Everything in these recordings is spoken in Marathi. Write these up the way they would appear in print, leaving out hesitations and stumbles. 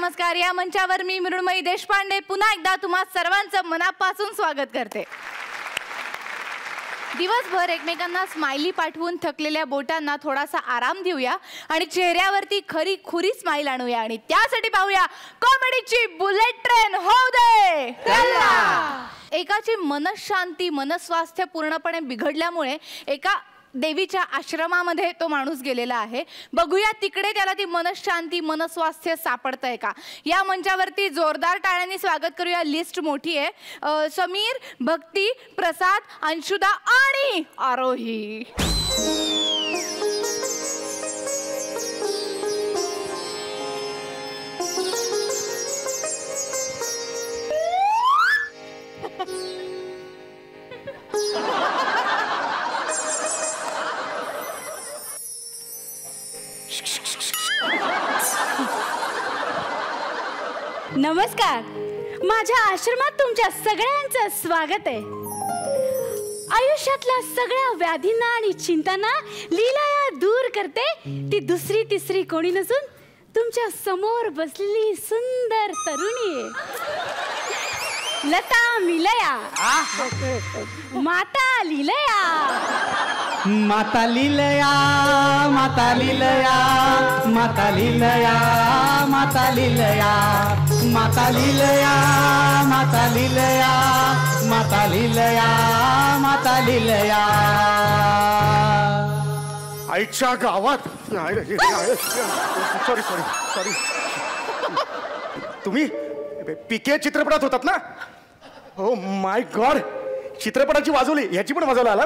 नमस्कार. या मंचावर मी मृण्मयी देशपांडे पुन्हा एकदा तुम्हा सर्वांचं मनापासून स्वागत करते. दिवसभर एकमेकांना स्माइली पाठवून थकलेल्या बोटांना थोडासा आराम देऊया आणि चेहऱ्यावरती खरी खुरी स्माइल आणूया आणि त्यासाठी पाहूया कॉमेडीची बुलेट ट्रेन होऊ दे. एकाची मनशांती मनस्वास्थ्य पूर्णपणे बिघडल्यामुळे एका देवीच्या आश्रमामध्ये तो माणूस गेलेला आहे. बघूया तिकडे त्याला ती मनशांती मनस्वास्थ्य सापडतंय का. या मंचावरती जोरदार टाळ्यांनी स्वागत करूया. लिस्ट मोठी आहे. समीर, भक्ती, प्रसाद, अंशुदा आणि आरोही. नमस्कार. माझ्या आश्रमात तुमच्या सगळ्यांचं स्वागत आहे. आयुष्यातल्या सगळ्या व्याधींना आणि चिंतांना लीलाया दूर करते ती दुसरी तिसरी कोणी नसून तुमच्या समोर बसलेली सुंदर तरुणी लता मिलया. माता लीलया. माता लीलया, माता लीलया, माता लीलया, माता लीलया, माता लीलया, माता लीलया, माता लीलया, माता लीलया. आईच्या गावात सॉरी सॉरी सॉरी तुम्ही पीके चित्रपटात होतात ना. हो माय गॉड. चित्रपटाची वाजवली ह्याची पण वाजवला आला.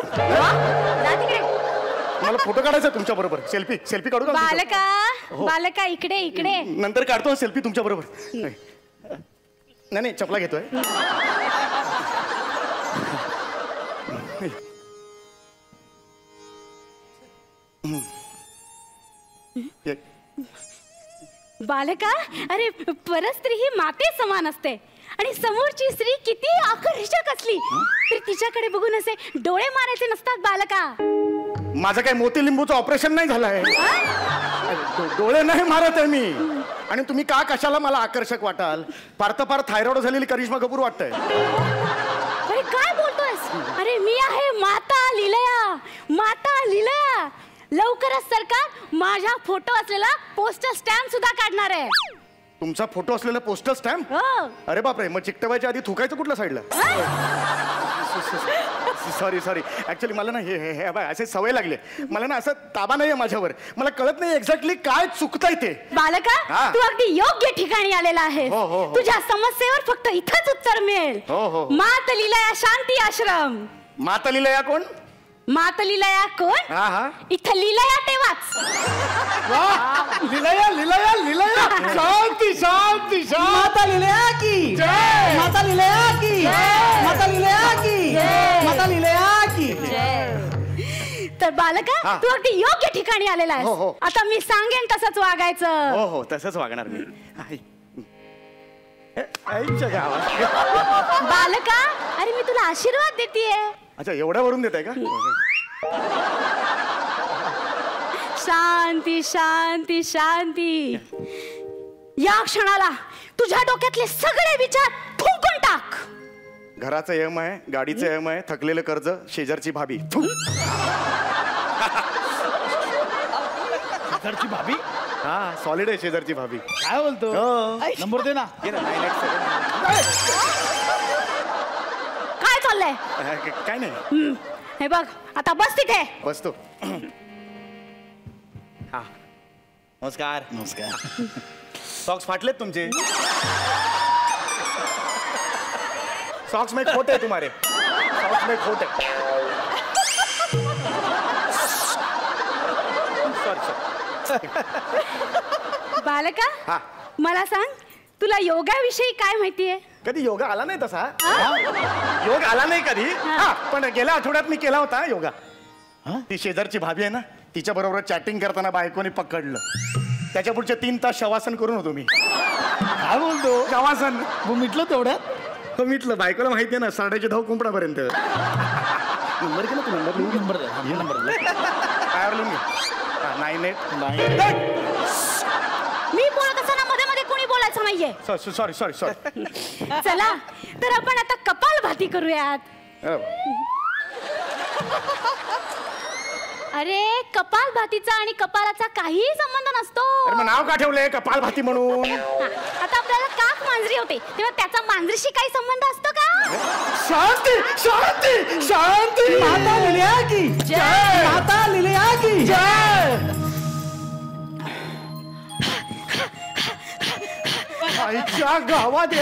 मला फोटो काढायचा तुमच्या बरोबर. सेल्फी काढू का. बालका बालका इकडे इकडे. नंतर काढतो सेल्फी तुमच्या बरोबर. नाही चपला घेतोय. बालका अरे परस्त्री ही माते समान असते आणि समोरची स्त्री किती आकर्षक असली तरी तिच्याकडे बघून असे डोळे मारायचे नसतात बालका. माझं काय मोतीलिंबूचं ऑपरेशन नाही झालं आहे. डोळे नाही मारत आहे मी. आणि तुम्ही का कशाला मला आकर्षक वाटाल. फार तर फार थायरॉइड झालेली करिश्मा कपूर वाटतंय. अरे काय बोलतोयस. अरे मी आहे माता लीलया. माता लीलया. लवकरच सरकार माझा फोटो असलेला पोस्टर स्टॅम्प सुद्धा काढणार आहे. तुमचा फोटो असलेला पोस्टर स्टॅम्प. अरे बापरे. मग चिकटवायच्या आधी थुकायचं कुठल्या साईडला. सॉरी सॉरी ऍक्च्युली मला ना हे असे सवय लागले. मला ना असं ताबा नाहीये माझ्यावर. मला कळत नाही एक्झॅक्टली काय चुकतंय ते. बालका तू अगदी योग्य ठिकाणी आलेला आहे. तुझ्या समस्येवर फक्त इथंच उत्तर मिळेल. माता लीलया शांती आश्रम. माता लीलया कोण. माता लीलया कोण. इथं लीलया तेव्हाच. लीलया लीलया लीलया. शांती शांती शांती. माता लीलया की जय. माता लीलया की जय. माता लीलया की जय. माता लीलया की जय. तर बालका तू अगदी योग्य ठिकाणी आलेला आहेस. आता मी सांगेन तसंच वागायचं. हो हो तसंच वागणार मी. आईच्या गावात. बालका अरे मी तुला आशीर्वाद देतेय. अच्छा एवढ्यावरून देताय का. शांती शांती शांती. या क्षणाला तुझ्या डोक्यातले सगळे विचार फुंकून टाक. घराचं यम आहे, गाडीचं यम आहे, थकलेलं कर्ज, शेजारची भाभी. शेजारची भाभी. हा सॉलिड आहे शेजारची भाभी. काय बोलतो. नंबर दे ना. काय चाललंय. काय नाही. हे बघ आता बस तिथे. बसतो. हा नमस्कार. नमस्कार. सॉक्स फाटलेत तुमचे. सॉक्स में खोट है तुम्हारे. सॉक्स में खोट है. बालका मला सांग तुला योगाविषयी काय माहितीये. कधी योगा आला नाही तसा. योग आला नाही कधी. पण गेल्या आठवड्यात मी केला होता योगा. ती शेजारची भाभी आहे ना तिच्या बरोबर चॅटिंग करताना बायकोनी पकडलं. त्याच्या पुढचे 3 तास शवासन करून होतो मी. काय बोलतो. शवासन मिटलं तेवढ्यात. मिटलं. बायकोला माहिती आहे ना 9:30 धाव कुंपडापर्यंत. नंबर केला तू. नंबर काय लिहून घे. 98. मी बोलत असताना मध्ये मध्ये कोणी बोलायचं. बोलायचं नाहीये. Sorry sorry sorry. चला तर आपण आता कपालभाती करूयात. अरे कपालभातीचा आणि कपालाचा काहीही संबंध नसतो. अरे मग नाव का ठेवलंय कपालभाती म्हणून? आता आपल्याला काक मांजरी होते तेव्हा त्याचा मांजरीशी काही संबंध असतो का? शांती शांती शांती. माता लिलया की जय. माता लिलया की जय. आईच्या गावात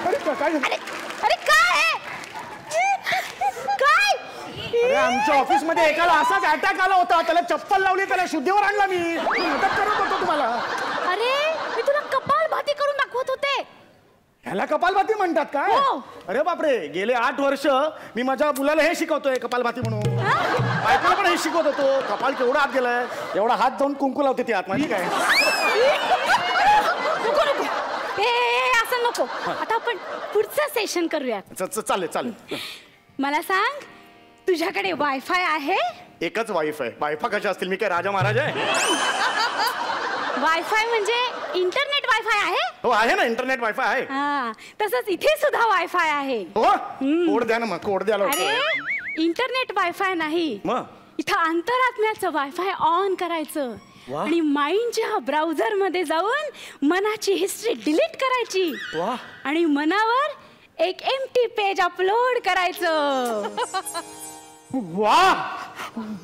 अरे काय काय? अरे आमच्या ऑफिस मध्ये एकाला असाच अटॅक आला होता. त्याला चप्पल लावली, त्याला शुद्धीवर आणला. मी मदत करत होतो तुम्हाला. अरे मी तुला कपालभाती करून दाखवत होते. ह्याला कपालभाती म्हणतात काय? हो. अरे बापरे, गेले 8 वर्ष मी माझ्या मुलाला हे शिकवतोय कपालभाती म्हणून. बायकोला पण हे शिकवत होतो. कपाल केवढा आत गेलाय, एवढा हात जाऊन कुंकू लावते ती आत. माहिती काय? नको नको असं नको. आता आपण पुढचं सेशन करूयात. चालेल चालेल. मला सांग तुझ्याकडे वायफाय आहे? एकच वाईफ आहे. वायफा कशा असतील? मी काय राजा महाराज आहे? वायफाय म्हणजे इंटरनेट वायफाय आहे? हो आहे ना, इंटरनेट वायफाय आहे. हा तसंच इथे सुद्धा वायफाय आहे. हो कोड द्या ना मग. कोड द्या लवकर. अरे इंटरनेट वायफाय नाही, मग इथं अंतरात्म्याचं वायफाय ऑन करायचं वा. आणि माइंडच्या ब्राउझर मध्ये जाऊन मनाची हिस्ट्री डिलीट करायची वा. आणि मनावर एक एम्प्टी पेज अपलोड करायचं. वा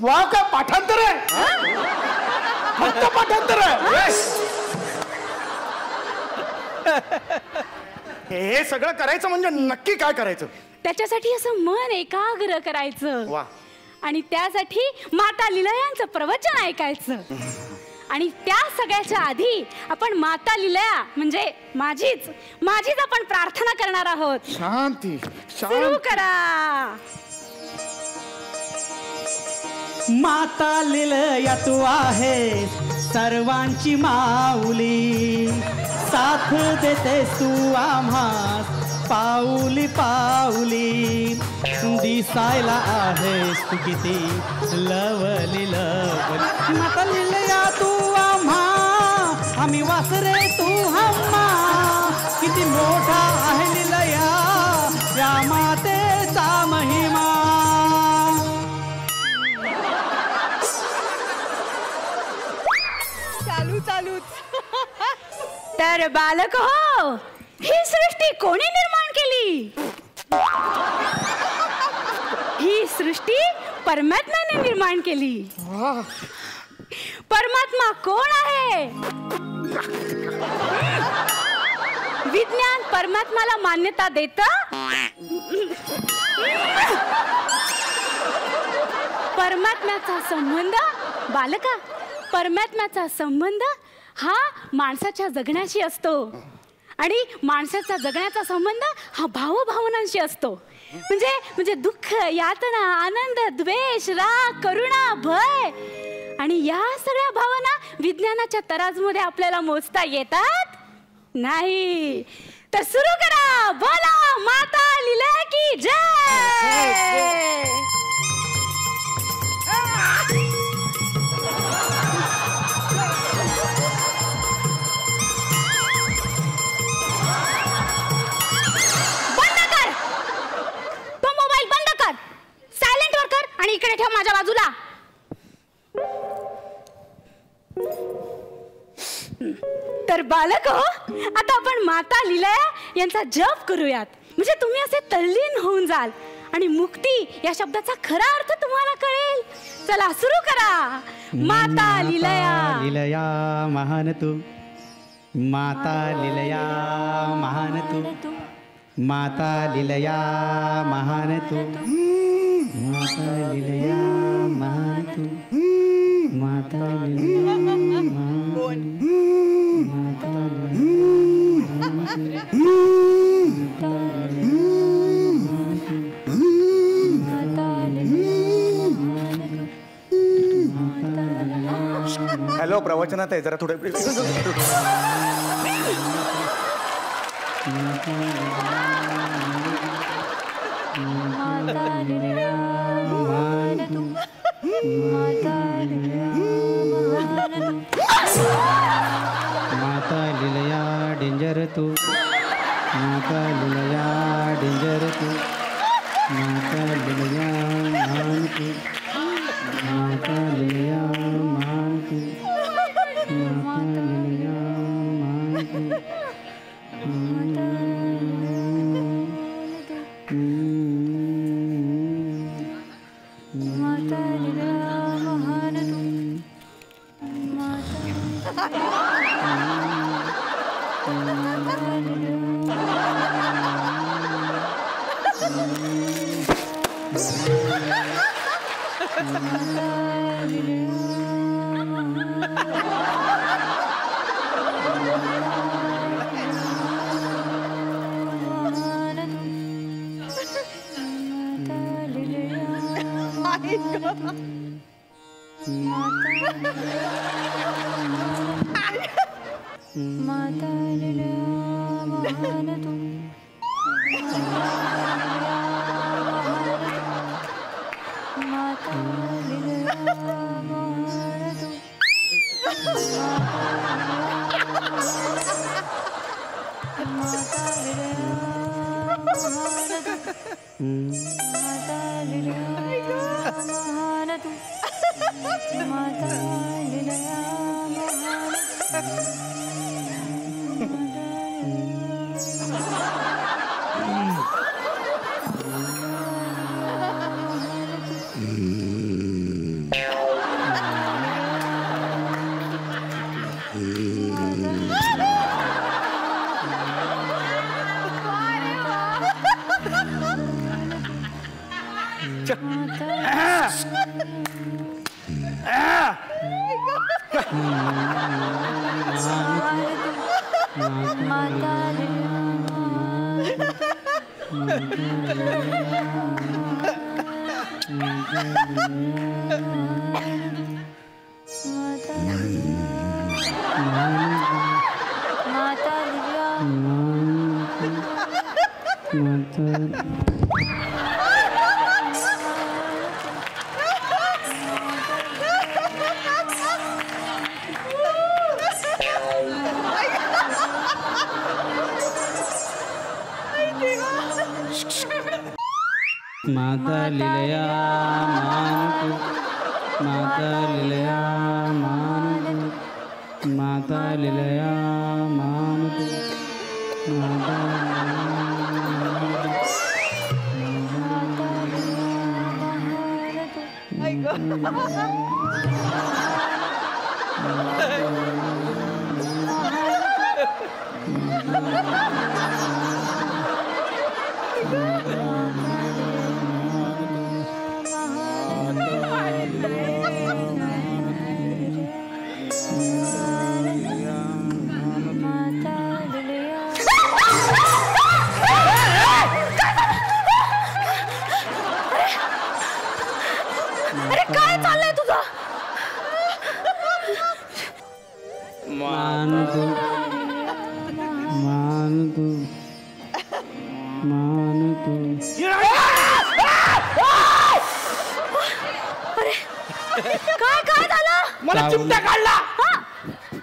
वा. काय पाठांतर आहे? फक्त पाठांतर आहे. हे सगळं करायचं म्हणजे नक्की काय करायचं? त्याच्यासाठी असं मन एकाग्र करायचं. वा. आणि त्यासाठी माता लीलयांचं प्रवचन ऐकायचं. आणि त्या सगळ्याच्या आधी आपण माता लीलया म्हणजे माझीच आपण प्रार्थना करणार आहोत. शांती सुरू करा. माता लिलया तू आहे सर्वांची माऊली. साथ देतेस तू आम्हास पाऊली पाऊली. दिसायला आहेस तू किती लवली लवली. माता लिलया तू आम्हा आम्ही वासरे तू हम्मा. किती मोठा आहे लिलया या मातेचा महिमा. चालूच. तर बालक हो, ही सृष्टी कोणी निर्माण केली? ही सृष्टी परमात्म्याने निर्माण केली. परमात्मा कोण आहे? विज्ञान परमात्म्याला मान्यता देतं? परमात्म्याचा संबंध बालका, परमात्म्याचा संबंध हा माणसाच्या जगण्याशी असतो. आणि माणसाचा जगण्याचा संबंध हा भावभावनांशी असतो. म्हणजे दुःख, यातना, आनंद, द्वेष, राग, करुणा, भय आणि या सगळ्या भावना विज्ञानाच्या तराजूमध्ये आपल्याला मोजता येतात नाही. तर सुरू करा. बोला माता लीलया की जय. आणि इकडे ठेव माझ्या बाजूला. तर बालक हो, आता आपण माता लीलया यांचा जप करूयात. म्हणजे तुम्ही असे तल्लीन होऊन जाल आणि मुक्ती या शब्दाचा खरा अर्थ तुम्हाला कळेल. चला सुरू करा. माता लीलया. लीलया महान तू. माता लीलया महान तू. माता लीलया महान तू. माता लीलया महान तू. माता लीलया महान तू. माता हॅलो, प्रवचनात आहे जरा थोडं. माता लीलया महान तू. माता लीलया महान माता लिलया डेंजर तू माता लिलया डेंजर तू माता लिलया मान तू माता लिलया मान तू माता लिलया मान तू माता लिलया मान तू माता लिलया मान तू माता लिलया मान तू अरे काय चाललंय तुझं? मान तू मान तू मान तू काय काय झालं? मला चिमटा काढला.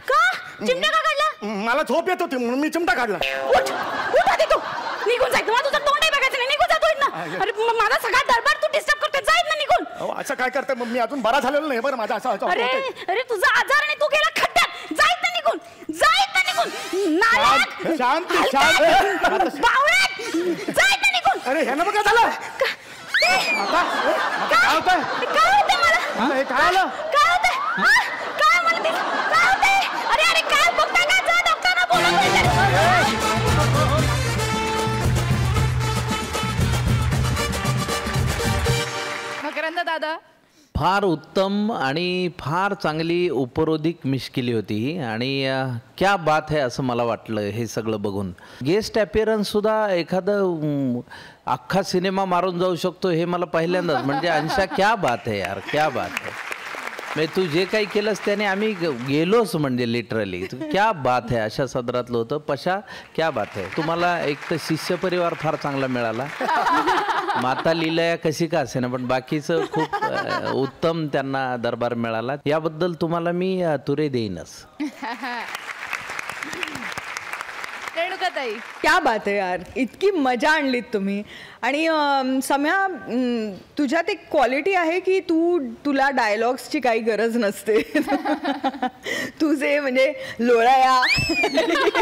का चिमटा का काढला? मला झोप येत होती म्हणून मी चिमटा काढला. उठ उठ आधी तू निघून जाय. मला तुझं तोंडही बघायचं नाही. निघून जातो इथनं. अरे माझा सगळा दरबार तू डिस्टर्ब करते. जा इथनं निघून. अहो, असं काय करते मग मी अजून बरा झालेलो नाही बरं माझा असं अरे अरे तुझा आजार आणि तू गेला खड्ड्यात. जा इथनं निघून. जा इथनं निघून. नालायक. शांत शांत बावळट. जा इथनं निघून. अरे ह्यानं बघा झालं काय होतंय काय होतंय मला? हे काय आलं काय होतंय? काय मला ते काय होतंय? अरे अरे काय बघताय का? जा डॉक्टरला बोलवा. मकरंद दादा फार उत्तम आणि फार चांगली उपरोधिक मिश्किली होती आणि क्या बात है असं मला वाटलं हे सगळं बघून. गेस्ट अपीअरन्ससुद्धा एखादं अख्खा सिनेमा मारून जाऊ शकतो हे मला पहिल्यांदाच. म्हणजे अंशा क्या बात है यार क्या बात है. म्हणजे तू जे काही केलंस त्याने आम्ही गेलोच म्हणजे लिटरली. क्या बात आहे अशा सदरातलं होतं. पशा क्या बात आहे. तुम्हाला एक तर शिष्य परिवार फार चांगला मिळाला. माता लीलया कशी का असे ना पण बाकीचं खूप उत्तम त्यांना दरबार मिळाला. याबद्दल तुम्हाला मी तुरे देईनच. रेणुकाताई क्या बात आहे यार, इतकी मजा आणलीत तुम्ही. आणि सम्या, तुझ्यात एक क्वालिटी आहे की तुला डायलॉग्सची काही गरज नसते. तुझे म्हणजे लोळया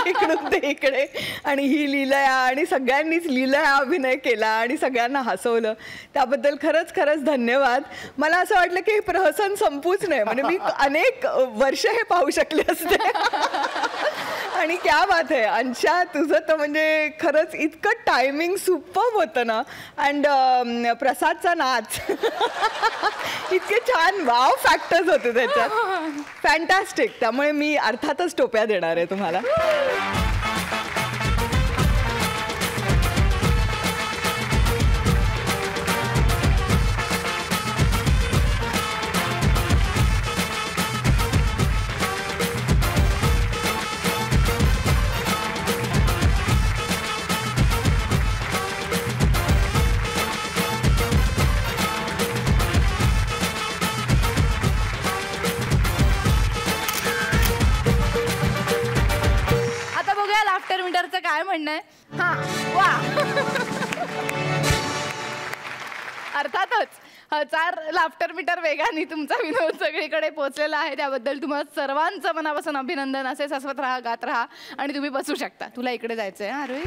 इकडून ते इकडे आणि ही लीलया आणि सगळ्यांनीच लीलया अभिनय केला आणि सगळ्यांना हसवलं. त्याबद्दल खरंच खरंच धन्यवाद. मला असं वाटलं की हे प्रहसन संपूच नाही, म्हणजे मी अनेक वर्ष हे पाहू शकले असते. आणि क्या बात आहे अंशा, तुझं तर म्हणजे खरंच इतकं टायमिंग सुपर्ब होतं ना. अँड प्रसादचा नाच इतके छान वाव फॅक्टर्स होते त्याच्यात. फॅन्टॅस्टिक. त्यामुळे मी अर्थातच टोप्या देणार आहे तुम्हाला. काय म्हणणं आहे? हा वा. अर्थातच 1000 लाफ्टर मीटर वेगाने तुमचा विनोद सगळीकडे पोहोचलेला आहे. त्याबद्दल तुम्हाला सर्वांचं मनापासून अभिनंदन. असे हसवत राहा, गात राहा आणि तुम्ही बसू शकता. तुला इकडे जायचंय आरोही.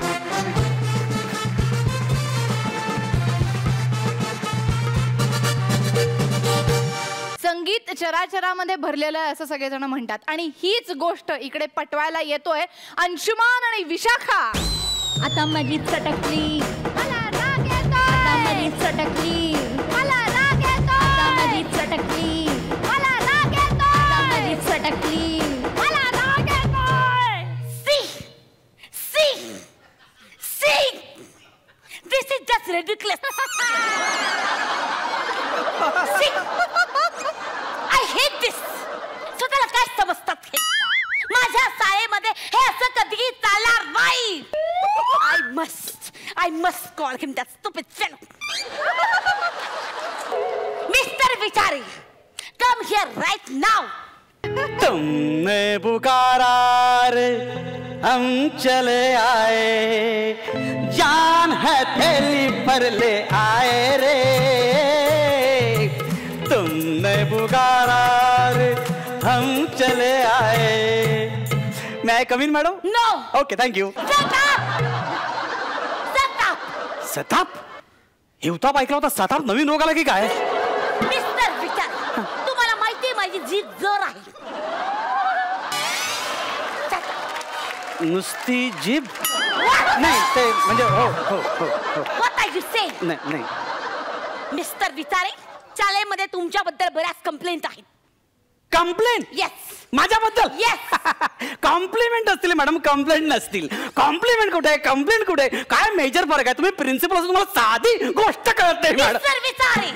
संगीत चराचरामध्ये भरलेलं आहे असं सगळेजण म्हणतात आणि हीच गोष्ट इकडे पटवायला येतोय अंशुमान आणि विशाखा. आता माझी चटकली, मला राग येतोय. आता माझी चटकली, मला राग येतोय. आता माझी चटकली, मला राग येतोय. आता माझी चटकली, मला राग येतोय. See, this is just ridiculous. See, I hate this. स्वतःला काय समजतात हे? माझ्या शाळेमध्ये हे असं कधीही चालणार नाही. I must call him that stupid fellow. Mr. Vichari, come here right now. तुमने पुकारा रे हम चले आए, जान है थैली पर ले आए रे. तुमने पुकारा रे हम चले आए. May I come in madam? No. Okay thank you. सताप? हे उताप ऐकला होता. सताप नवीन रोग आला की काय? मिस्टर विचार, तुम्हाला माहिती आहे माझी जीभ जर आहे. नुसती जीभ नाही ते म्हणजे हो हो हो हो. What are you saying? नाही नाही. मिस्टर विचारे, शाळेमध्ये तुमच्याबद्दल बऱ्याच कंप्लेंट आहेत. कंप्लेंट? येस. माझ्याबद्दल? येस. कॉम्प्लिमेंट असतील मॅडम, कंप्लेंट नसतील. कॉम्प्लिमेंट कुठे आहे, कंप्लेंट कुठे आहे? काय मेजर फरक आहे? तुम्ही प्रिन्सिपल असून तुम्हाला साधी गोष्ट कळत नाही madam. Mister Vichare,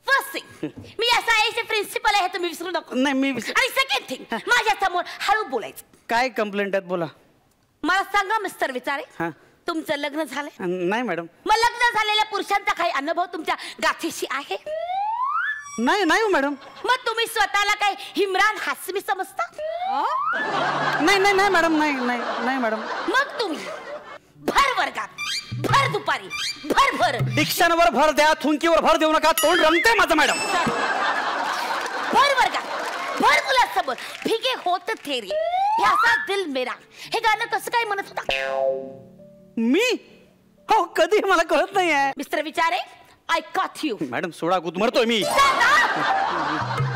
first thing, me S I चे प्रिन्सिपल आहे तुम्ही विसरू नको. नाही मी आणि सेकंड थिंग, माझ्या समोर हळू बोलायचं. काय कंप्लेंट आहेत बोला. मला सांगा मिस्टर विचारे, हा. तुमचं लग्न झालंय? नाही मॅडम. मग लग्न झालेल्या पुरुषांचा काही अनुभव तुमच्या गाठीशी आहे? नाही नाही मॅडम. मग तुम्ही स्वतःला काय इम्रान हासमी समजता? नाही नाही नाही मॅडम. नाही नाही नाही मॅडम. मग तुम्ही भर वर्गात, भर दुपारी, भर डिक्शनवर भर द्या, थुंकीवर भर देऊ नका. तोंड रमते माझं मॅडम. भर वर्गात, भर मुलासमोर भिगे होत थेरी प्यासा दिल मेरा हे गाणं कसं काय म्हणत होता? मी? हो कधी मला कळत नाही आहे. Mister Vichare, I caught you. Madam सोडा, गुदमरतोय मी.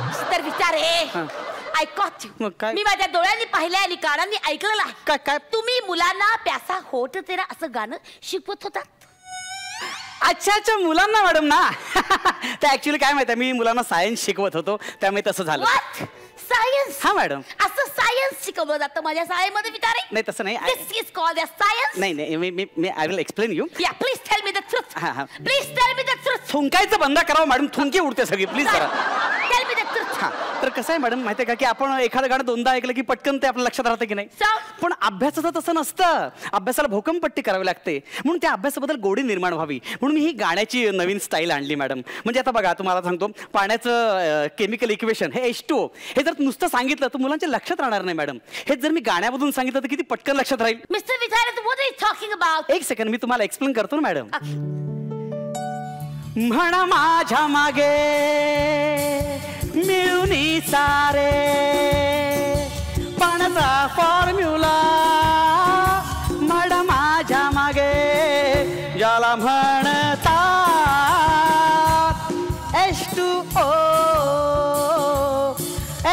Mister Vichare, I caught you. मग काय? मी माझ्या डोळ्यांनी पाहिलंय आणि कानांनी ऐकलेलं आहे. काय काय? तुम्ही मुलांना प्यासा होत तेरा असं गाणं शिकवत होता. अच्छा अच्छा, मुलांना मॅडम ना. ते ऍक्च्युली काय माहिती, मी मुलांना सायन्स शिकवत होतो त्यामुळे तसं झालं. What? सायन्स? हा मॅडम. असं सायन्स शिकवलं जातं माझ्या शाळेमध्ये विचारे? नाही तसं नाही. This is called as science. नाही नाही मी I will explain you. Yeah, please tell me the truth. हा. Please tell me the truth. थुंकायचं बंद करावं मॅडम, थुंकी उडते सगळी. प्लीज करा. Tell me the truth. हा तर कसं आहे मॅडम माहिती आहे का की आपण एखादं गाणं दोनदा ऐकलं की पटकन ते आपल्या लक्षात राहतं की नाही पण अभ्यासाचं तसं नसतं अभ्यासाला भोकमपट्टी करावी लागते म्हणून त्या अभ्यासाबद्दल गोडी निर्माण व्हावी म्हणून मी ही गाण्याची नवीन स्टाईल आणली मॅडम म्हणजे आता बघा तुम्हाला सांगतो पाण्याचं केमिकल इक्वेशन हे H2O हे जर नुसतं सांगितलं तर मुलांच्या लक्षात राहणार नाही मॅडम हेच जर मी गाण्यामधून सांगितलं तर किती पटकन लक्षात राहील mister Vichare what are you talking about एक सेकंड मी तुम्हाला एक्सप्लेन करतो ना मॅडम म्हणा माझ्या मागे मिळून सारे पाण्याचा फॉर्म्युला म्हणा माझ्या मागे ज्याला म्हणतात H2O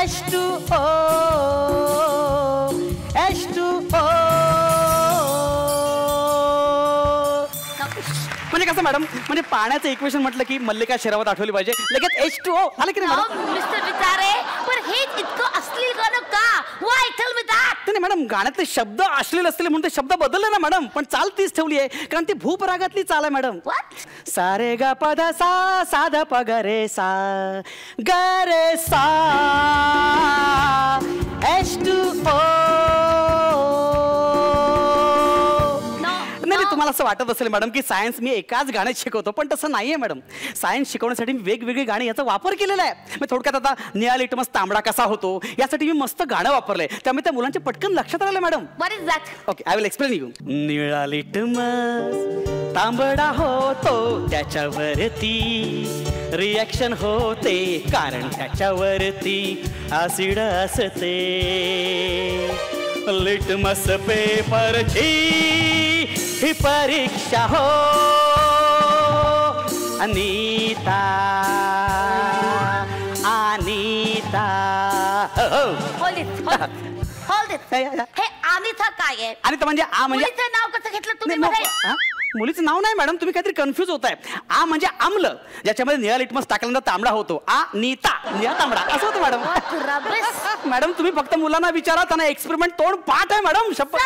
H2O H2O म्हणजे कसं मॅडम म्हणजे पाण्याचं इक्वेशन म्हटलं की मल्लिका शेरावत आठवली पाहिजे लगेच H2O आलं की नाही मॅडम मिस्टर विचारे पण हे इतकं अश्लील गाणं का व्हाय टेल मी दॅट नाही मॅडम गाण्यातले शब्द अश्लील असतील म्हणून ते शब्द बदलले ना मॅडम पण चाल तीच ठेवली आहे कारण ती भूप रागातली चाल आहे मॅडम सारे ग पद सा साध प ग रे सा ग रे सा H2O नाही तुम्हाला असं वाटत असेल मॅडम की सायन्स मी एकाच गाण्यात शिकवतो पण तसं नाहीये मॅडम सायन्स शिकवण्यासाठी मी वेगवेगळी गाणी याचा वापर केलेला आहे मी थोडक्यात आता निळा लिटमस तांबडा कसा होतो यासाठी मी मस्त गाणं वापरलंय त्यामुळे त्या मुलांच्या पटकन लक्षात राहिलं madam what is that okay I will explain you निळा लिटमस तांबडा होतो त्याच्यावरती रिॲक्शन होते कारण त्याच्यावरती ऍसिड असते लिटमस पेपरची ही परीक्षा हो अनिता अनिता होल्ड इट हे अनिता काय आहे अनिता म्हणजे आ म्हणजे मुलीचं नाव कसं घेतलं तुम्ही मध्ये मुलीचं नाव नाही मॅडम तुम्ही काहीतरी कन्फ्युज होताय आ म्हणजे आम्ल ज्याच्यामध्ये निळा लिटमस टाकल्यानंतर तांबडा होतो आ नीता निळा तांबडा असं होतं मॅडम मॅडम तुम्ही फक्त मुलांना विचारा त्यांना एक्सपेरिमेंट तोंड पाठ आहे मॅडम शपथ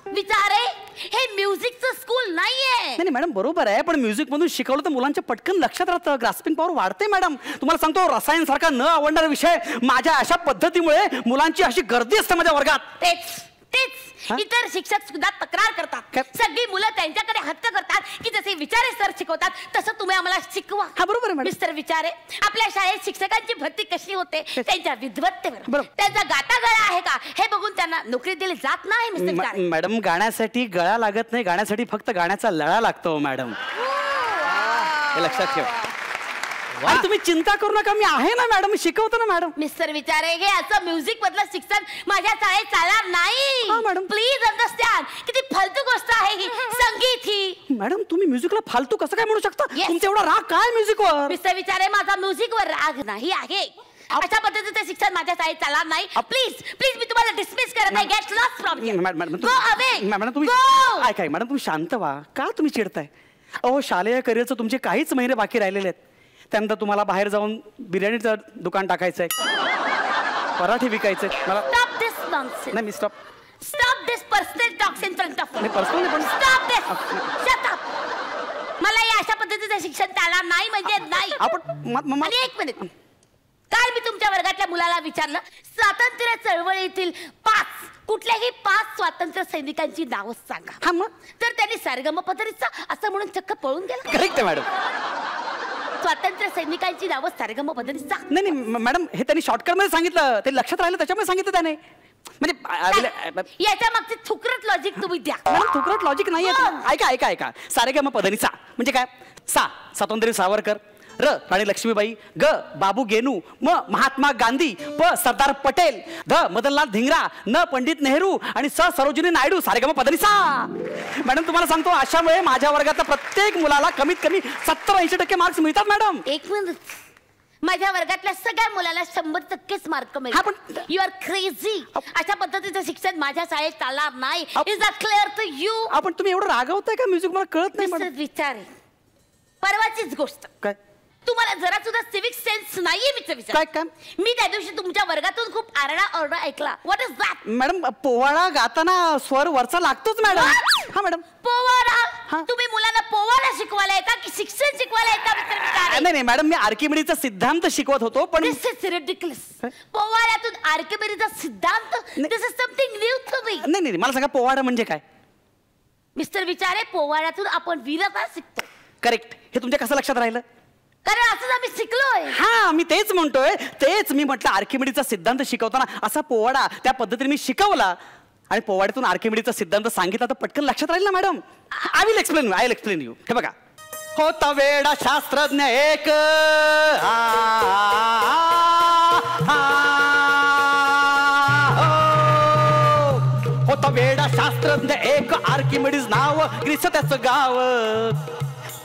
विचारे हे म्युझिकचं स्कूल नाहीये नाही मॅडम बरोबर आहे पण म्युझिक मधून शिकवलं तर मुलांच्या पटकन लक्षात राहतं ग्रास्पिंग पॉवर वाढते मॅडम तुम्हाला सांगतो रसायन सारखा न आवडणारा विषय माझ्या अशा पद्धतीमुळे मुलांची अशी गर्दी असते माझ्या वर्गात तेच इतर शिक्षक सुद्धा तक्रार करतात सगळी मुलं त्यांच्याकडे हट्ट करतात की जसे विचारे सर शिकवतात तसं तुम्ही आम्हाला शिकवा हा बरोबर आहे मिस्टर विचारे आपल्या शाळेत शिक्षकांची भरती कशी होते त्यांच्या विद्वत्तेवर त्यांचा गातागळा आहे का हे बघून त्यांना नोकरी दिली जात नाही मिस्टर विचारे मॅडम गाण्यासाठी गळा लागत नाही गाण्यासाठी फक्त गाण्याचा लळा लागतो मॅडम हे लक्षात ठेवा आणि तुम्ही चिंता करू नका मी आहे ना मॅडम शिकवतो ना मॅडम मिस्टर विचारे हे असं म्युझिक मधलं शिक्षण माझ्या शाळेत चालणार नाही मॅडम प्लीज अंडरस्टँड किती फालतू गोष्ट आहे ही संगीत ही मॅडम तुम्ही म्युझिकला फालतू कसं काय म्हणू शकता तुमचा एवढा राग काय म्युझिकवर मिस्टर विचारे माझा म्युझिकवर राग नाही आहे अशा पद्धतीचं शिक्षण माझ्या शाळेत चालणार नाही प्लीज मी तुम्हाला डिसमिस करत नाही get lost from here go away madam तुम्ही ऐका मॅडम तुम्ही शांत व्हा का तुम्ही चिडताय अहो शालेय करिअरचं तुमचे काहीच महिने बाकी राहिलेले आहेत त्यानंतर तुम्हाला बाहेर जाऊन बिर्याणीचं दुकान टाकायचंय पराठे विकायचे मला स्टॉप दिस नॉनसेन्स नाही मी stop this personal talks in front of me personally पण स्टॉप दिस शट अप मला या अशा पद्धतीचं शिक्षण चालणार नाही म्हणजे नाही आपण आणि एक मिनिट काल मी तुमच्या वर्गातल्या मुलाला विचारलं स्वातंत्र्य चळवळीतील कुठल्याही 5 स्वातंत्र्य सैनिकांची नावं सांगा हा मग तर त्यांनी सारेगमपधरीचा असं म्हणून चक्क पळून गेला करेक्ट आहे मॅडम स्वातंत्र्य सैनिकांची नावं सारेगमपधरीचा नाही मॅडम हे त्यांनी शॉर्टकट मध्ये सांगितलं ते लक्षात राहिलं त्याच्यामुळे सांगितलं त्याने म्हणजे याच्या मागचे थुकरट लॉजिक तुम्ही द्या मॅडम थुकरट लॉजिक नाहीये ऐका सारेगमपधरीचा म्हणजे काय स्वातंत्र्य सावरकर र राणी लक्ष्मीबाई ग बाबू गेनू म महात्मा गांधी प सरदार पटेल ध मदनलाल धिंगरा न पंडित नेहरू आणि स सरोजिनी नायडू सारेगमपधरीसा मॅडम तुम्हाला सांगतो अशामुळे माझ्या वर्गातल्या प्रत्येक मुलाला कमीत कमी 70-80% मार्क्स मिळतात मॅडम एक मिनिट माझ्या वर्गातल्या सगळ्या मुलाला 100% मार्क मिळतात यू आर क्रेझी अशा पद्धतीचं शिक्षण माझ्या शाळेत चालणार नाही is that clear to you आपण तुम्ही एवढं रागवताय का म्युझिक मला कळत नाही विचारे परवाचीच गोष्ट काय तुम्हाला जरा सुद्धा सिविक सेन्स नाहीये मी विचार काय मी त्या दिवशी तुमच्या वर्गातून खूप आरडा ऐकला व्हॉट इज दॅट मॅडम पोवाडा गाताना स्वर वरचा लागतोच मॅडम हा मॅडम. पोवाडा तुम्ही मुलांना पोवाडा शिकवायला येता की शिक्षण शिकवायला येता मिस्टर विचारे? नाही मॅडम, मी आर्किमिडीजचा सिद्धांत शिकवत होतो. पण This is ridiculous. पोवाड्यातून आर्किमिडीजचा सिद्धांत, this is something new to me. नाही मला सांगा, पोवाडा म्हणजे काय? मिस्टर विचारे, पोवाड्यातून आपण वीरता शिकतो. करेक्ट. हे तुमच्या कसं लक्षात राहिलं? कारण असंच आम्ही शिकलोय. हा, मी तेच म्हणतोय. तेच मी म्हटलं, आर्किमिडीजचा सिद्धांत शिकवताना असा पोवाडा त्या पद्धतीने मी शिकवला आणि पोवाड्यातून आर्किमिडीजचा सिद्धांत सांगितला तर पटकन लक्षात राहील ना madam. I will explain you. हे बघा, होता वेडा शास्त्रज्ञ एक, होता वेडा शास्त्रज्ञ एक, आर्किमिडीज नाव, ग्रीस त्याचं गाव.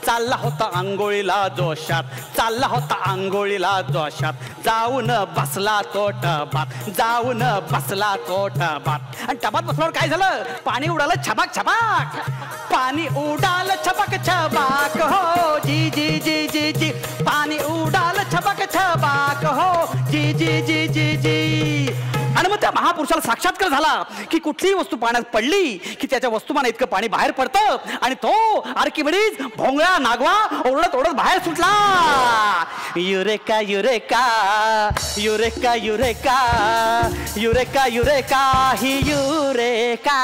चालला होता आंघोळीला जोशात, चालला होता आंघोळीला जोशात, जाऊन बसला तो टबात, जाऊन बसला तो टबात. आणि टबात बसल्यावर काय झालं? पाणी उडालं छबाक छबाक, पाणी उडालं छबाक छबाक. हो जी जी जी जी जी, पाणी उडालं छबाक छबाक. हो जी जी जी जी जी. आणि मग त्या महापुरुषाला साक्षात्कार झाला की कुठलीही वस्तू पाण्यात पडली की त्याच्या वस्तुमाना इतकं पाणी बाहेर पडतं. आणि तो आर्किमिडीज भोंगळा नागवा ओरडत ओरडत बाहेर सुटला. Eureka eureka eureka eureka eureka eureka ही युरेका.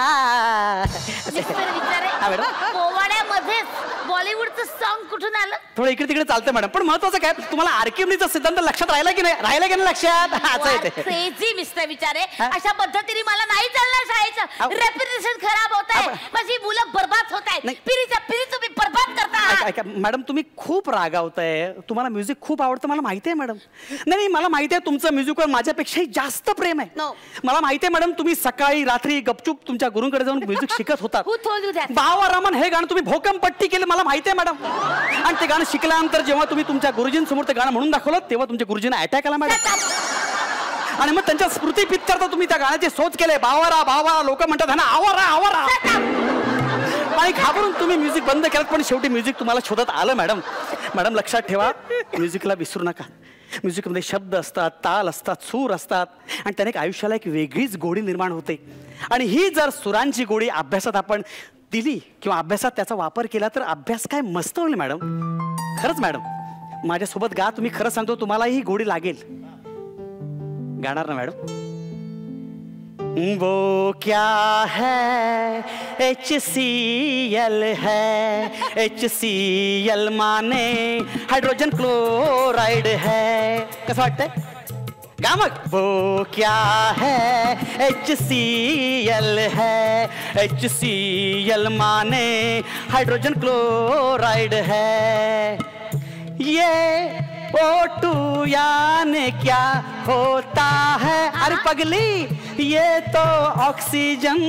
पोवाड्यामध्ये बॉलिवूडचं सॉन्ग कुठून आलं? थोडं इकडे तिकडे चालतं मॅडम, पण महत्वाचं काय, तुम्हाला आर्किमिडीजचा सिद्धांत लक्षात राहिला की नाही? राहिला की नाही लक्षात? क्रेझी मिस्टर विचारे, अशा पद्धतीने मला नाही चालणार. शाळेचं रेप्युटेशन खराब होत आहे, माझी मुलं बर्बाद होत आहेत. पिढीच्या पिढी तुम्ही बर्बाद करता. मॅडम, तुम्ही खूप रागावताय. तुम्हाला म्युझिक खूप आवडतं मला माहिती आहे मॅडम. नाही मला माहिती आहे तुमचं म्युझिकवर माझ्यापेक्षाही जास्त प्रेम आहे. मला माहिती आहे मॅडम, तुम्ही सकाळी रात्री गपचूप तुमच्या गुरुंकडे जाऊन म्युझिक शिकत होतात. बावा रामन हे गाणं तुम्ही भोकमपट्टी केलं मला माहिती आहे मॅडम. आणि ते गाणं शिकल्यानंतर जेव्हा तुम्ही तुमच्या गुरुजींसमोर ते गाणं म्हणून दाखवलं तेव्हा तुमच्या गुरुजींना अटॅक आला मॅडम. आणि मग त्यांच्या स्मृती पित्तर्थ तुम्ही त्या गाण्याचे शोध केले. बावारा बावारा लोक म्हणतात ना, आवारा आवारा. आणि घाबरून तुम्ही म्युझिक बंद केलं, पण शेवटी म्युझिक तुम्हाला शोधत आलं मॅडम. मॅडम लक्षात ठेवा, म्युझिकला विसरू नका. म्युझिकमध्ये शब्द असतात, ताल असतात, सूर असतात आणि त्याने आयुष्याला एक वेगळीच गोडी निर्माण होते. आणि ही जर सुरांची गोडी अभ्यासात आपण दिली किंवा अभ्यासात त्याचा वापर केला तर अभ्यास काय मस्त होईल मॅडम. खरंच मॅडम, माझ्यासोबत गा. तुम्ही खरं सांगतो तुम्हालाही गोडी लागेल. गाणार ना मॅडम? वो क्या है HCl है, HCl माने हाइड्रोजन क्लोराइड है. कसं वाटतंय? गा मग. वो क्या है HCl है, HCl माने हाइड्रोजन क्लोराइड है. ये O2 यानी क्या होता है? अरे पगली, ये तो ऑक्सीजन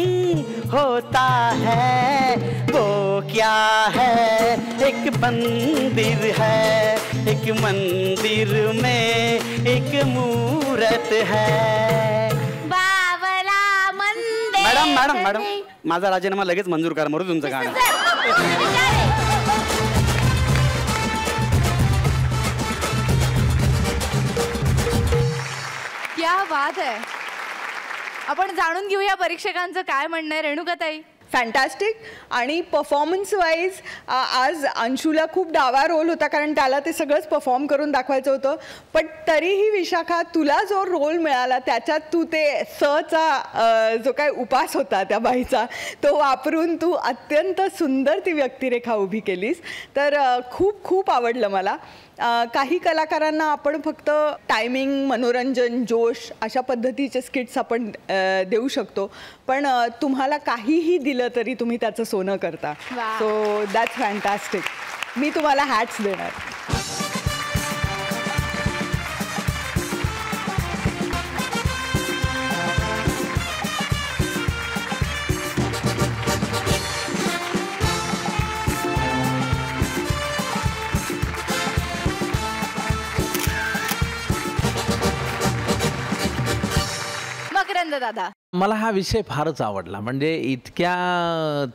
होता है. वो क्या है? एक मंदिर है, एक मंदिर में एक मूर्त है. बाबरा मंदिर. मॅडम माझा राजीनामा लगेच मंजूर करा. मरू तुमचं गाणं. क्या बात आहे. आपण जाणून घेऊया परीक्षकांचं काय म्हणणं आहे. रेणुकाताई? फॅन्टॅस्टिक. आणि परफॉर्मन्स वाईज आज अंशूला खूप डावा रोल होता, कारण त्याला ते सगळंच परफॉर्म करून दाखवायचं होतं. पण तरीही विशाखा, तुला जो रोल मिळाला त्याच्यात तू ते चा जो काय उपास होता त्या बाईचा तो वापरून तू अत्यंत सुंदर ती व्यक्तिरेखा उभी केलीस. तर खूप खूप आवडलं मला. काही कलाकारांना आपण फक्त टायमिंग, मनोरंजन, जोश अशा पद्धतीचे स्किट्स आपण देऊ शकतो, पण तुम्हाला काहीही दिलं तरी तुम्ही त्याचं सोनं करता. So that's fantastic. मी तुम्हाला हॅट्स देणार. दादा? मला हा विषय फारच आवडला. म्हणजे इतक्या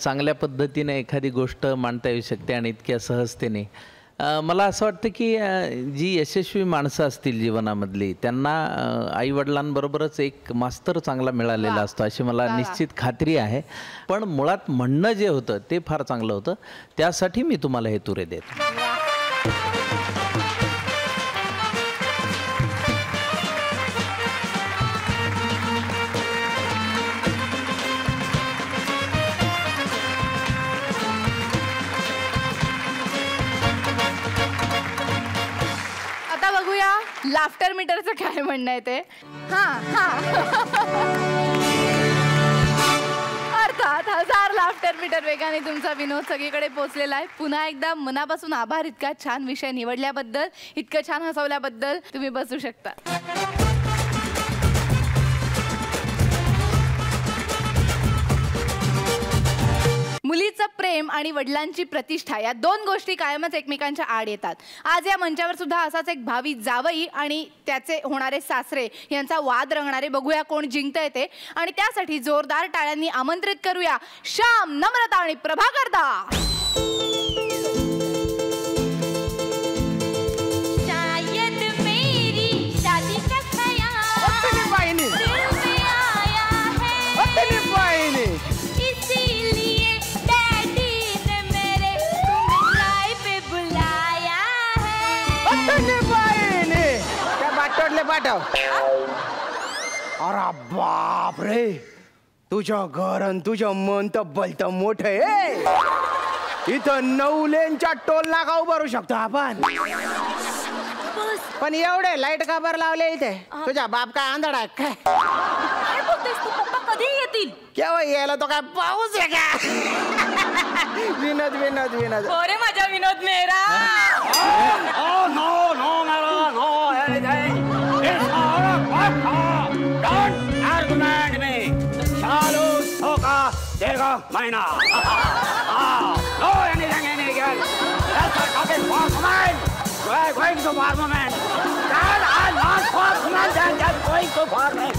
चांगल्या पद्धतीने एखादी गोष्ट मांडता येऊ शकते आणि इतक्या सहजतेने. मला असं वाटतं की जी यशस्वी माणसं असतील जीवनामधली त्यांना आईवडिलांबरोबरच एक मास्तर चांगला मिळालेला असतो अशी मला निश्चित खात्री आहे. पण मुळात म्हणणं जे होतं ते फार चांगलं होतं, त्यासाठी मी तुम्हाला हे तुरे देतो. लाफ्टर मीटरचं काय म्हणणं आहे ते. अर्थात 1000 लाफ्टर मीटर वेगाने तुमचा विनोद सगळीकडे पोहोचलेला आहे. पुन्हा एकदा मनापासून आभार इतका छान विषय निवडल्याबद्दल, इतकं छान हसवल्याबद्दल. तुम्ही बसू शकता. मुलीचं प्रेम आणि वडिलांची प्रतिष्ठा या दोन गोष्टी कायमच एकमेकांच्या आड येतात. आज या मंचावर सुद्धा असाच एक भावी जावई आणि त्याचे होणारे सासरे यांचा वाद रंगणारे. बघूया कोण जिंकतंय ते. आणि त्यासाठी जोरदार टाळ्यांनी आमंत्रित करूया श्याम, नम्रता आणि प्रभाकर दा. पाठव. अरे बाप रे, तुझं घर आणि तुझं मन तर भलत मोठ आहे. इथं 9 लेनच्या टोल नाका उभारू शकतो आपण. पण एवढे लाईट का बरं लावले इथे? तुझा बाप काय आंधळा आहे काय? पप्पा कधी येतील? केव्हा यायला तो काय पाऊस आहे का? विनोद विनोद विनोद. अरे माझा विनोद मेरा. नो नो मेरा नो. Don't argument me. चालू धोका देगा महिना. No anything again. That's a topic for moment. We're going to parliament. Dad, I'm not for moment. I'm just going to parliament.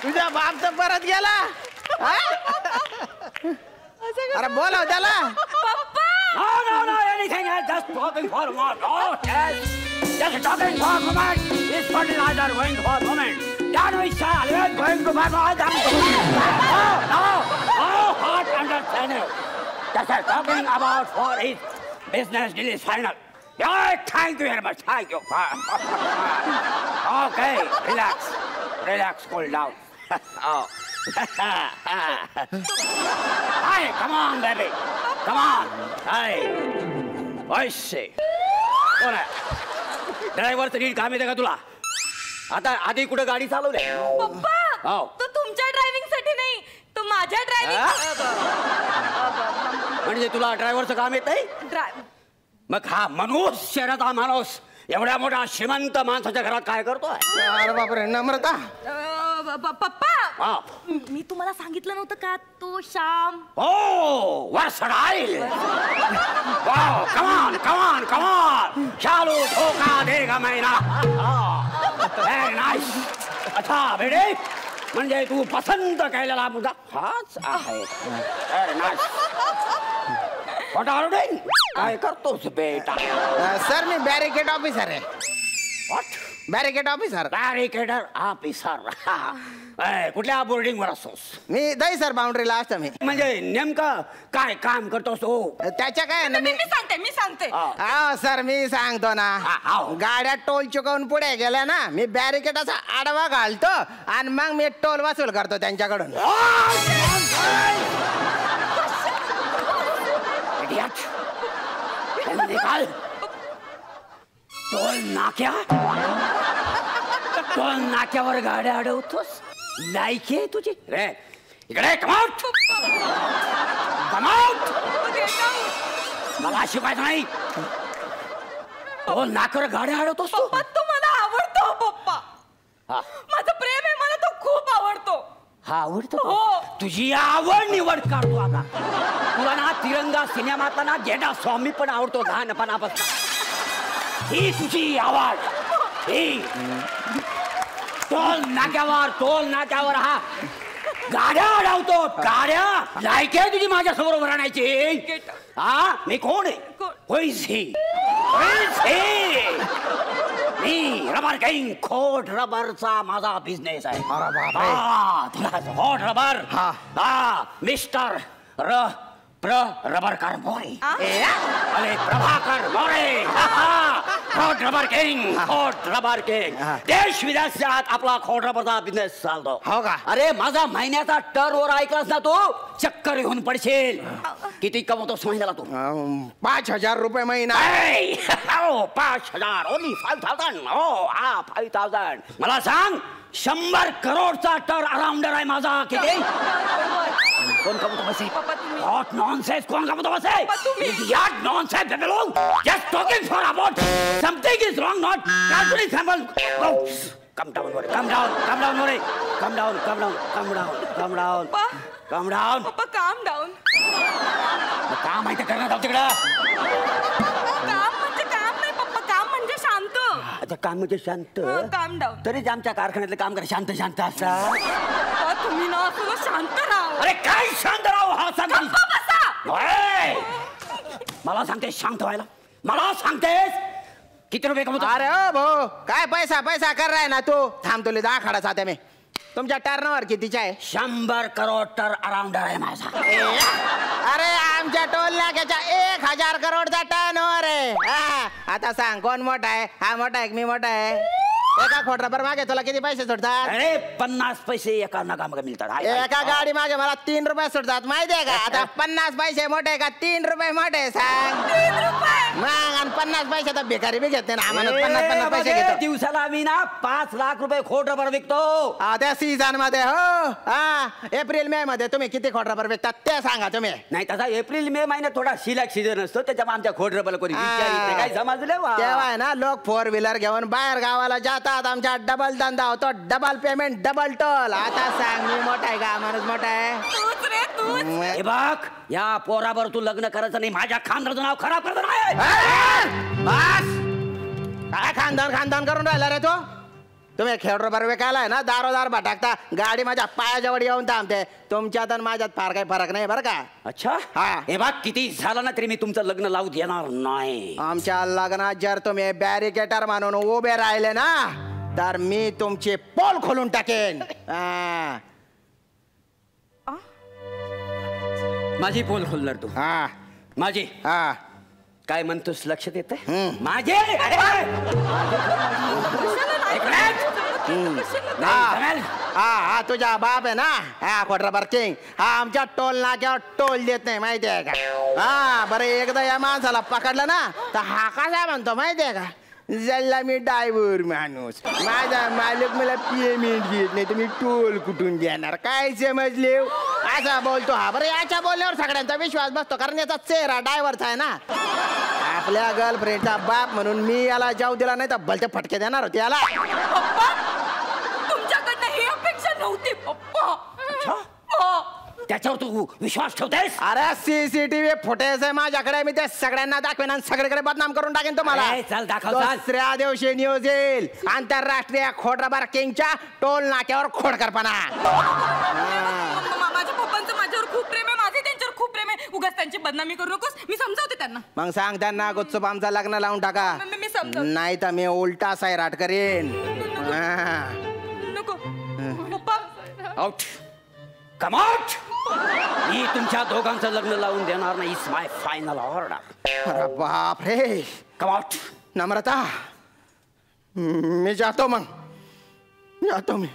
तुझा बाप तर परत गेला. अरे बोलाव त्याला. No, anything else, just talking for a moment. Oh, yes, just talking for a moment. This fertilizer going for a moment. Then we shall, we are going to no, hot understanding. Just talking about for his business deal is final. Yeah, thank you very much, thank you. Okay, relax, cool down. Oh. Hi, come on, baby. Come on. Hi. वैसे कोण आहे? ड्रायव्हरचं नीट काम येते का तुला? आता आधी कुठे गाडी चालवली? पप्पा, तो तुमच्या ड्रायव्हिंग साठी नाही, तो माझ्या ड्रायव्हिंग. म्हणजे तुला ड्रायव्हरचं काम येत नाही? मग हा माणूस, शहराचा माणूस एवढ्या मोठ्या श्रीमंत माणसाच्या घरात काय करतोय? अरे बापरे, नम्रता. पप्पा, मी तुम्हाला सांगितलं नव्हतं का तो Shyam? Oh, versatile! Wow, come on! चालू धोका देगा महिना. Very nice. अच्छा बेटे, म्हणजे तू पसंत केलेला मुलगा हाच आहे. Very nice. What are you doing? काय करतोस बेटा? सर मी बॅरिकेड ऑफिसर आहे. What? Barricade officer. Barricader officer. कुठल्या बोर्डिंग वर असतोस? मी दहीसर बाउंड्रीला असतो मी. म्हणजे नेमकं काय काम करतोस तू? त्याच्या काय ना मी सांगते. हा सर, मी सांगतो ना. गाड्या टोल चुकवून पुढे गेल्या ना, मी बॅरिकेड असा आडवा घालतो आणि मग मी टोल वसूल करतो त्यांच्याकडून. टोल नाक्यावर गाड्या अडवतोस? लायकी आहे तुझी रे. इकडे कमाउट. मला शिकायचं नाही. टोल नाक्यावर गाड्या अडवतोस तू? तो मला आवडतो पप्पा. माझं प्रेम आहे, मला तो खूप आवडतो. हा आवडतो? तुझी आवड निवड काढतो आता. तुला ना तिरंगा सिनेमातला ना गेडा स्वामी पण आवडतो लहानपणापासून. ही तुझी आवड. ही टोल नाक्यावर हा गाड्या अडवतो गाड्या लायकी आहे तुझी माझ्या समोर उभं राहण्याची हा मी कोण आहे मी रबर किंग खोट रबरचा माझा बिझनेस आहे खोट रबर हा मिस्टर रबरकर मोरे अरे प्रभाकर मोरे खोट रबर किंग देश विदेशात आपला खोट रबरचा बिझनेस चालतो हो का अरे माझा महिन्याचा टर्नओव्हर ऐकलास ना तू चक्कर येऊन पडशील किती कमवतोस महिन्याला तू 5,000 रुपये महिना 5,000 ओनली 5,000 हो 5,000 मला सांग 100 करोडचा टर अराउंडर आहे माझा किती कोण कमवतो बसे व्हॉट नॉनसेन्स कोण कमवतो बसे याट nonsense babbling just talking for about something is wrong not calculate sample calm down मोरे कम डाउन पप्पा काम डाऊन काम आहे ते करणार आहोत तिकडं काम म्हणजे काम नाही पप्पा काम म्हणजे शांत अच्छा काम म्हणजे शांत काम डाऊन तरीच आमच्या कारखान्यातले काम कर शांत असतात तुम्ही ना असं शांत राहा अरे काय शांत राहू हा सांग बसा मला सांगतेस शांत व्हायला मला सांगतेस किती रुपये कमवतो अरे ओ भाऊ काय पैसा कर रहा है ना तू थांब तुला दाखडा साध्या मी तुमच्या टर्नओव्हर कितीचा आहे 100 करोड टर अराउंडर आहे माझा अरे आमच्या टोल नाक्याच्या 1,000 करोडचा टर्नओव्हर आहे आता सांग कोण मोठा आहे हा मोठा आहे मी मोठा आहे एका खोट रबर मागे तुला किती पैसे सुटतात अरे 50 पैसे एका नगा मागे मिळतात एका गाडी मागे मला 3 रुपये सुटतात माहितीये का आता 50 पैसे मोठे का 3 रुपये मोठे सांग 3 रुपये मग आणि 50 पैसे तर भिकारी बी घेत नाही ना आम्हाला 50 पैसे घेतो दिवसाला आम्ही ना 5 लाख रुपये खोट रबर विकतो त्या सीझन मध्ये हो हा एप्रिल मे मध्ये तुम्ही किती खोट रबर विकतात ते सांगा तुम्ही नाही तसा एप्रिल मे महिन्यात थोडा शिलाक सीझन असतो त्याच्यामुळे आमच्या खोट रबर कोणी काय समजलं तेव्हा आहे ना लोक 4 व्हीलर घेऊन बाहेर गावाला जातात आमच्या डबल धंदा होतो डबल पेमेंट डबल टोल आता सांग मी मोठा आहे का माणूस मोठा आहे तूच रे तूच हे बघ या पोराबर तू लग्न करायचं नाही माझ्या खानदानाचं नाव खराब करतो नाही बस काय खानदान करून राहिला रे तो तुम्ही खेळ रबर विकायलाय ना दारोदार भटकता गाडी माझ्या पायाजवळ येऊन थांबते तुमच्यात आणि माझ्यात फार काही फरक नाही बरं का अच्छा हा हे बघ किती झालं ना तरी मी तुमचं लग्न लावू देणार नाही आमच्या लग्नात जर तुम्ही बॅरिकेटर म्हणून उभे राहिले ना तर मी तुमचे पोल खोलून टाकेन माझी पोल खोलणार तू हा माझी हा काय म्हणतोस लक्षात येते हम्म. माझे हा तुझा बाप आहे ना हा खोटरबर किंग हा आमच्या टोल नाक्यावर टोल देत नाही माहितीये का हा बरं एकदा या माणसाला पकडलं ना तर हा कसा म्हणतो माहितीये का जल्ला मी ड्रायव्हर माणूस माझा मालक मला पेमेंट देत नाही तुम्ही टोल कुठून देणार काय समजले असा बोलतो हा बरं याच्या बोलण्यावर सगळ्यांचा विश्वास बसतो कारण याचा चेहरा ड्रायव्हरचा आहे ना आपल्या गर्लफ्रेंडचा बाप म्हणून मी याला जाऊ दिला नाही तर भलते फटके देणार होते याला तुमच्याकडनं ही अपेक्षा नव्हती पप्पा त्याच्यावर तू विश्वास ठेवतेस अरे सीसीटीव्ही फुटेज आहे माझ्याकडे मी ते सगळ्यांना दाखवेन आणि सगळीकडे बदनाम करून टाकेन तुम्हाला अरे, चल दाखव, चल. दुसऱ्या दिवशी न्यूज येईल आंतरराष्ट्रीय खोटरबार किंगच्या टोल नाक्यावर खोडकरपणा माझ्या पप्पांचं माझ्यावर खूप प्रेम आहे माझे त्यांच्यावर खूप प्रेम आहे उगाच त्यांची बदनामी करू नकोस मी समजावते त्यांना मग सांग त्यांना गुच्चूप आमचं लग्न लावून टाका मी समजावते. नाही तर मी उलटा सैराट करेन हा. नको पप्पा आउट कम आउट मी तुमच्या दोघांचं लग्न लावून देणार नाही इट्स माय फायनल ऑर्डर अरे बाप रे कम आउट नम्रता मी जातो मग जातो मी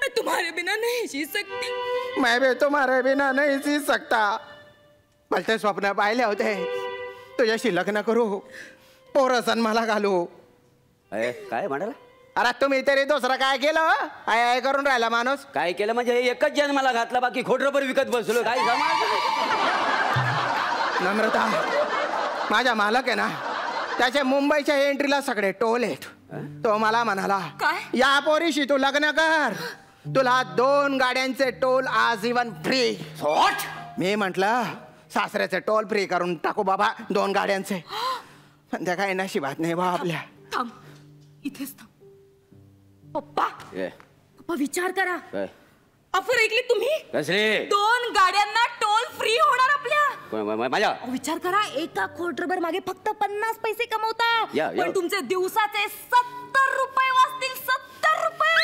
मैं तुम्हारे बिना नहीं जी सकती मैं भी तुम्हारे बिना नहीं जी सकता भलते स्वप्न पाहिले होते तुझ्याशी लग्न करू पोरं जन्माला घालू काय म्हणाला अरे तुम्ही तरी दुसरं काय केलं आय आय करून राहिला माणूस काय केलं म्हणजे एकच जन्माला घातला बाकी खोटरबर विकत बसलो काय नम्रता माझा मालक आहे ना त्याच्या मुंबईच्या एंट्रीला सगळे टोल आहेत तो मला म्हणाला काय? या पोरीशी तू लग्न कर तुला 2 गाड्यांचे टोल आजीवन फ्री मी म्हंटल सासऱ्याचे टोल फ्री करून टाकू बाबा 2 गाड्यांचे पण त्या काही नशिबात नाही बा आपल्या थांब इथेच थांब पप्पा विचार करा. काय? ऑफर ऐकली तुम्ही? कसली? 2 गाड्यांना टोल फ्री होणार आपल्या. माझ्या विचार करा, एका क्वार्टरभर मागे फक्त 50 पैसे कमवता. या. पण तुमचे दिवसाचे 70 रुपये वाचतील. 70 रुपये.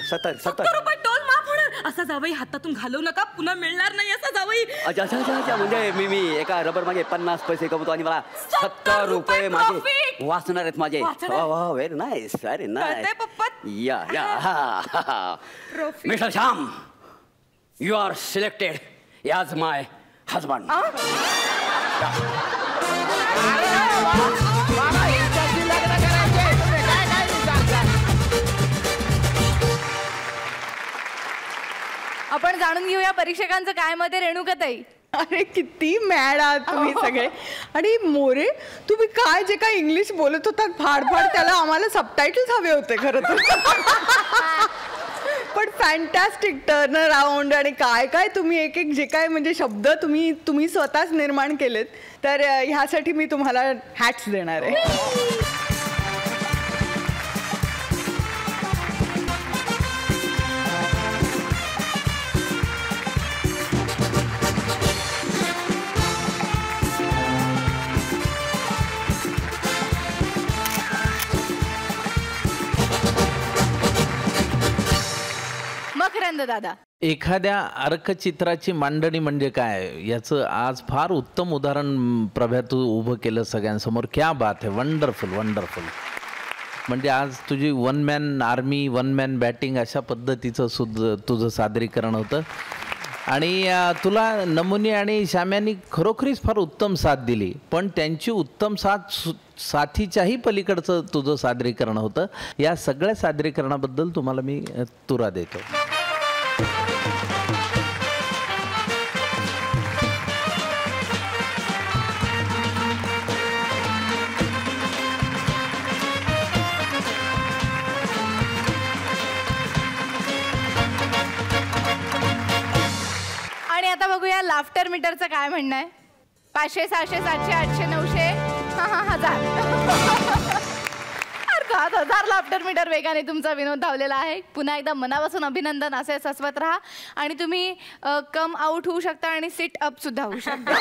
70 रुपये टोल माफ होणार. असा जावई हातातून घालवू नका, पुन्हा मिळणार नाही असा जावई. अच्छा म्हणजे मी एका रबर मागे 50 पैसे कमवतो आणि मला 70 रुपये माझे वाचणार आहेत माझे. Very nice, very nice. या mister Shyam, you are selected as my husband. आपण जाणून घेऊया परीक्षकांचं काय मत आहे. रेणुकाताई, अरे किती मॅड आहात तुम्ही सगळे. आणि मोरे, तुम्ही काय जे काय इंग्लिश बोलत होतात फाड त्याला आम्हाला सबटायटल्स हवे होते खरं तर. पण फॅन्टॅस्टिक टर्न अराउंड आणि काय तुम्ही एक जे काय म्हणजे शब्द तुम्ही स्वतःच निर्माण केलेत. तर ह्यासाठी मी तुम्हाला हॅट्स देणार आहे. मकरंद दादा, एखाद्या अर्कचित्राची मांडणी म्हणजे काय याचं आज फार उत्तम उदाहरण प्रभा तू उभं केलं सगळ्यांसमोर. क्या बात आहे. वंडरफुल. म्हणजे आज तुझी 1 मॅन आर्मी, 1 मॅन बॅटिंग अशा पद्धतीचं तुझं सादरीकरण होतं. आणि तुला नमुनी आणि श्याम्यांनी खरोखरीच फार उत्तम साथ दिली. पण त्यांची उत्तम साथीच्याही पलीकडचं तुझं सादरीकरण होतं. या सगळ्या सादरीकरणाबद्दल तुम्हाला मी तुरा देतो. आणि आता बघूया लाफ्टर मीटरचं काय म्हणणं आहे. 500, 600, 700, 800, 900, 1000. 1000 लाफ्टर मीटर वेगाने तुमचा विनोद धावलेला आहे. पुन्हा एकदा मनापासून अभिनंदन. असे हसवत राहा आणि तुम्ही कम आउट होऊ शकता आणि सिट अप सुद्धा होऊ शकता.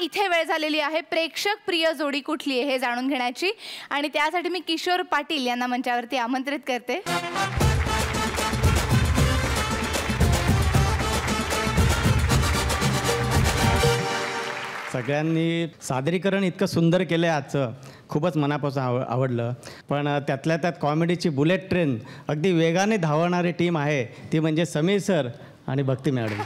इथे वेळ झालेली आहे प्रेक्षक प्रिय जोडी कुठली आहे हे जाणून घेण्याची. आणि त्यासाठी मी किशोर पाटील यांना मंचावरती आमंत्रित करते. सगळ्यांनी सादरीकरण इतकं सुंदर केलं आहे आजचं, खूपच मनापासून आवडलं. पण त्यातल्या त्यात कॉमेडीची बुलेट ट्रेन अगदी वेगाने धावणारी टीम आहे ती म्हणजे समीर सर आणि भक्ती मॅडम.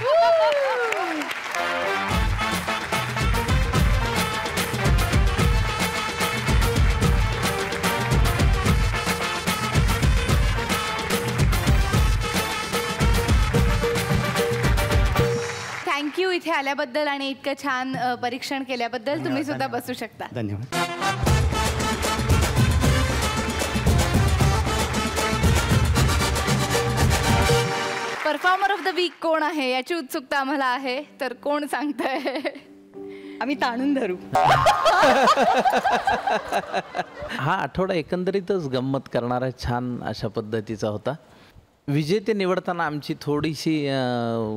थँक्यू इथे आल्याबद्दल आणि इतकं छान परीक्षण केल्याबद्दल. तुम्ही सुद्धा बसू शकता. धन्यवाद. परफॉर्मर ऑफ द वीक कोण आहे याची उत्सुकता आम्हाला आहे. तर कोण सांगतंय? आम्ही ताणून धरू. हा आठवडा एकंदरीतच गंमत करणारा छान अशा पद्धतीचा होता. विजेते निवडताना आमची थोडीशी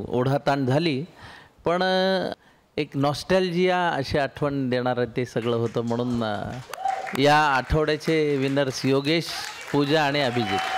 ओढाताण झाली. पण एक नॉस्टॅल्जिया अशी आठवण देणारं ते सगळं होतं. म्हणून या आठवड्याचे विनर्स योगेश, पूजा आणि अभिजित.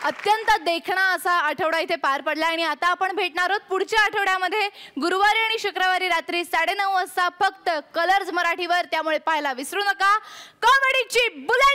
अत्यंत देखणा असा आठवडा इथे पार पडला. आणि आता आपण भेटणार आहोत पुढच्या आठवड्यामध्ये गुरुवारी आणि शुक्रवारी रात्री 9:30 वाजता फक्त कलर्स मराठीवर. त्यामुळे पाहायला विसरू नका कॉमेडीची बुलेट.